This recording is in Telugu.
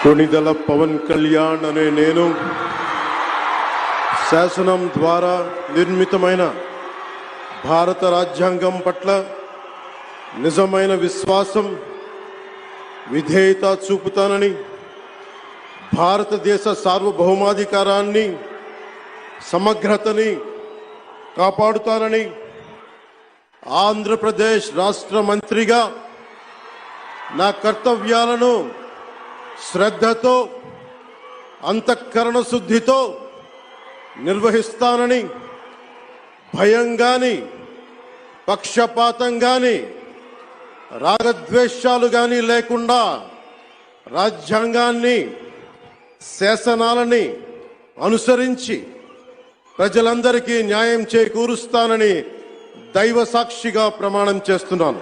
కొణిదెల పవన్ కళ్యాణ్ అనే నేను శాసనం ద్వారా నిర్మితమైన భారత రాజ్యాంగం పట్ల నిజమైన విశ్వాసం విధేయత చూపుతానని, భారతదేశ సార్వభౌమాధికారాన్ని సమగ్రతని కాపాడుతానని, ఆంధ్రప్రదేశ్ రాష్ట్ర మంత్రిగా నా కర్తవ్యాలను శ్రద్ధతో అంతఃకరణ శుద్ధితో నిర్వహిస్తానని, భయం గాని పక్షపాతం గాని రాగద్వేషాలు గాని లేకుండా రాజ్యాంగాన్ని శాసనాలని అనుసరించి ప్రజలందరికీ న్యాయం చేకూరుస్తానని దైవ సాక్షిగా ప్రమాణం చేస్తున్నాను.